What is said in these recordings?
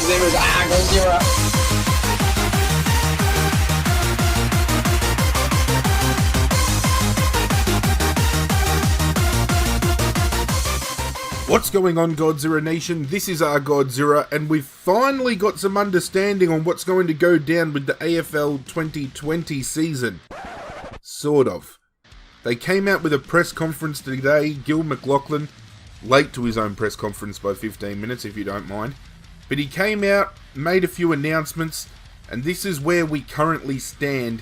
ArghGodzirra's ArghGodzirra. What's going on, Godzirra Nation? This is ArghGodzirra, and we've finally got some understanding on what's going to go down with the AFL 2020 season. Sort of. They came out with a press conference today. Gil McLachlan, late to his own press conference by 15 minutes, if you don't mind. But he came out, made a few announcements, and this is where we currently stand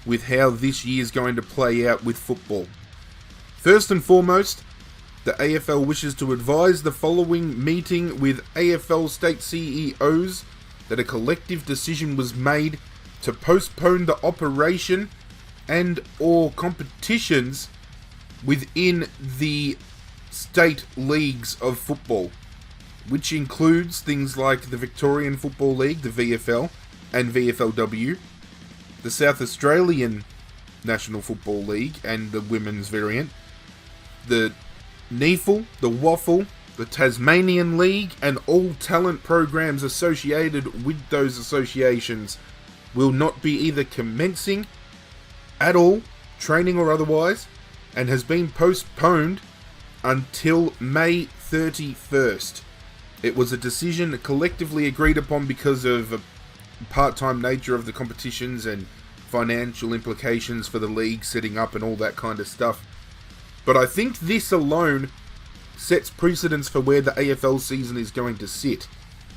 with how this year's going to play out with football. First and foremost, the AFL wishes to advise the following meeting with AFL state CEOs that a collective decision was made to postpone the operation and or competitions within the state leagues of football, which includes things like the Victorian Football League, the VFL, and VFLW, the South Australian National Football League and the women's variant, the NEFL, the WAFL, the Tasmanian League, and all talent programs associated with those associations will not be either commencing at all, training or otherwise, and has been postponed until May 31st. It was a decision collectively agreed upon because of the part-time nature of the competitions and financial implications for the league setting up and all that kind of stuff. But I think this alone sets precedence for where the AFL season is going to sit.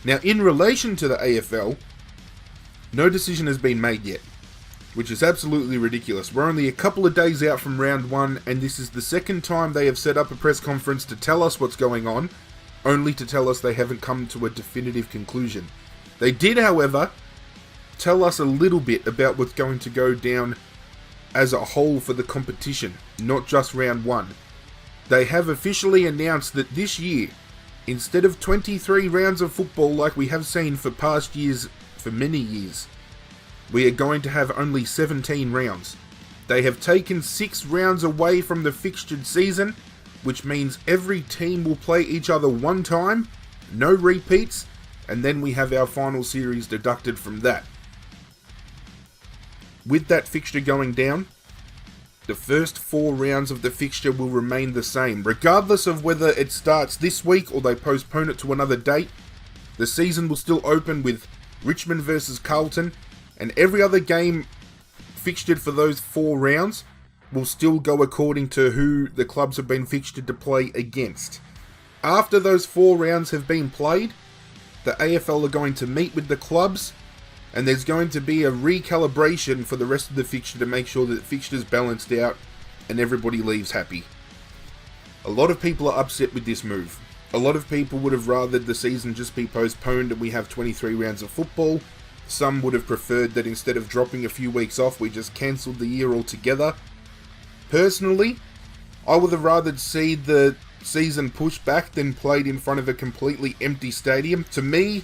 Now, in relation to the AFL, no decision has been made yet, which is absolutely ridiculous. We're only a couple of days out from round one, and this is the second time they have set up a press conference to tell us what's going on, only to tell us they haven't come to a definitive conclusion. They did, however, tell us a little bit about what's going to go down as a whole for the competition, not just round one. They have officially announced that this year, instead of 23 rounds of football like we have seen for past years, for many years, we are going to have only 17 rounds. They have taken 6 rounds away from the fixtured season, which means every team will play each other one time, no repeats, and then we have our final series deducted from that. With that fixture going down, the first 4 rounds of the fixture will remain the same. Regardless of whether it starts this week or they postpone it to another date, the season will still open with Richmond versus Carlton, and every other game fixtured for those 4 rounds will still go according to who the clubs have been fixtured to play against. After those 4 rounds have been played, the AFL are going to meet with the clubs, and there's going to be a recalibration for the rest of the fixture to make sure that the fixture's balanced out and everybody leaves happy. A lot of people are upset with this move. A lot of people would have rathered the season just be postponed and we have 23 rounds of football. Some would have preferred that instead of dropping a few weeks off, we just cancelled the year altogether. Personally, I would have rathered see the season pushed back than played in front of a completely empty stadium. To me,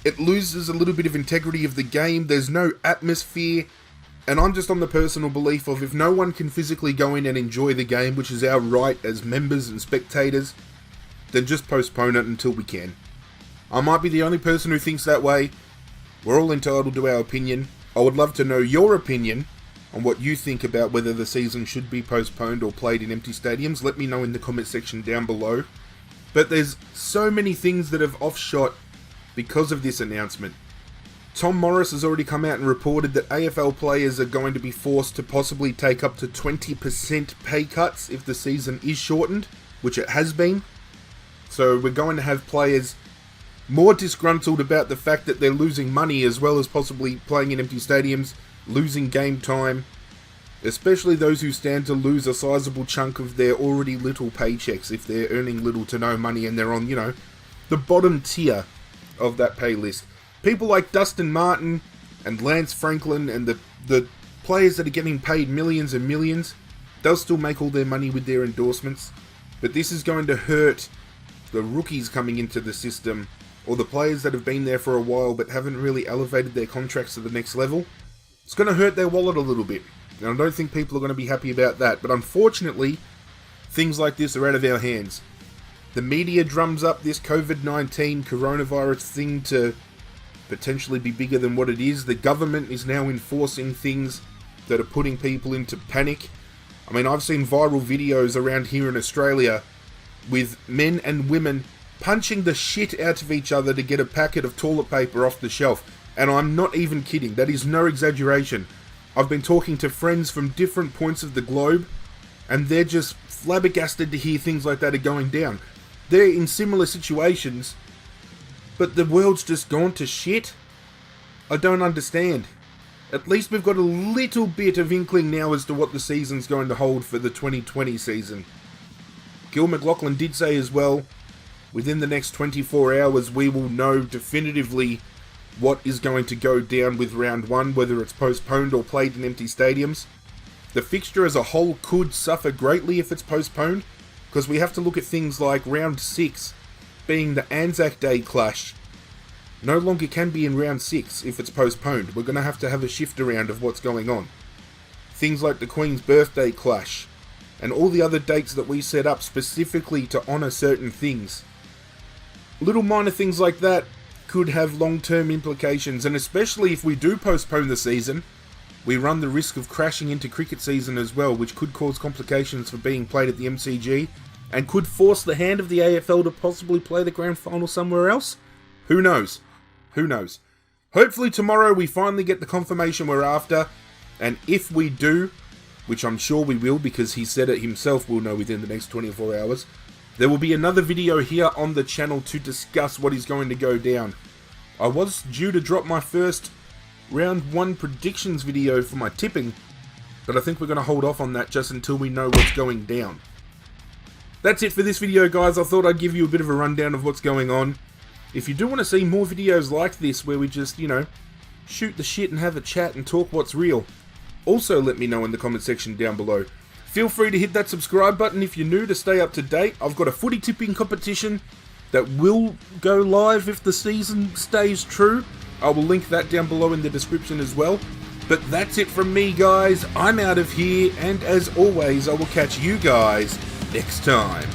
it loses a little bit of integrity of the game. There's no atmosphere, and I'm just on the personal belief of if no one can physically go in and enjoy the game, which is our right as members and spectators, then just postpone it until we can. I might be the only person who thinks that way. We're all entitled to our opinion. I would love to know your opinion on what you think about whether the season should be postponed or played in empty stadiums. Let me know in the comment section down below. But there's so many things that have offshot because of this announcement. Tom Morris has already come out and reported that AFL players are going to be forced to possibly take up to 20% pay cuts if the season is shortened, which it has been. So we're going to have players more disgruntled about the fact that they're losing money as well as possibly playing in empty stadiums, losing game time, especially those who stand to lose a sizable chunk of their already little paychecks if they're earning little to no money and they're on, the bottom tier of that pay list. People like Dustin Martin and Lance Franklin and the players that are getting paid millions and millions, they'll still make all their money with their endorsements, but this is going to hurt the rookies coming into the system or the players that have been there for a while but haven't really elevated their contracts to the next level. It's going to hurt their wallet a little bit, and I don't think people are going to be happy about that. But unfortunately, things like this are out of our hands. The media drums up this COVID-19 coronavirus thing to potentially be bigger than what it is. The government is now enforcing things that are putting people into panic. I mean, I've seen viral videos around here in Australia with men and women punching the shit out of each other to get a packet of toilet paper off the shelf. And I'm not even kidding. That is no exaggeration. I've been talking to friends from different points of the globe, and they're just flabbergasted to hear things like that are going down. They're in similar situations, but the world's just gone to shit. I don't understand. At least we've got a little bit of inkling now as to what the season's going to hold for the 2020 season. Gil McLachlan did say as well, within the next 24 hours we will know definitively what is going to go down with round 1, whether it's postponed or played in empty stadiums. The fixture as a whole could suffer greatly if it's postponed, because we have to look at things like round 6 being the Anzac Day clash. No longer can be in round 6 if it's postponed. We're going to have a shift around of what's going on. Things like the Queen's birthday clash, and all the other dates that we set up specifically to honour certain things. Little minor things like that could have long-term implications, and especially if we do postpone the season, we run the risk of crashing into cricket season as well, which could cause complications for being played at the MCG, and could force the hand of the AFL to possibly play the grand final somewhere else. Who knows? Who knows? Hopefully tomorrow we finally get the confirmation we're after, and if we do, which I'm sure we will because he said it himself we'll know within the next 24 hours, there will be another video here on the channel to discuss what is going to go down. I was due to drop my first round 1 predictions video for my tipping, but I think we're going to hold off on that just until we know what's going down. That's it for this video, guys. I thought I'd give you a bit of a rundown of what's going on. If you do want to see more videos like this where we just, shoot the shit and have a chat and talk what's real, also let me know in the comment section down below. Feel free to hit that subscribe button if you're new to stay up to date. I've got a footy tipping competition that will go live if the season stays true. I will link that down below in the description as well. But that's it from me, guys. I'm out of here, and as always, I will catch you guys next time.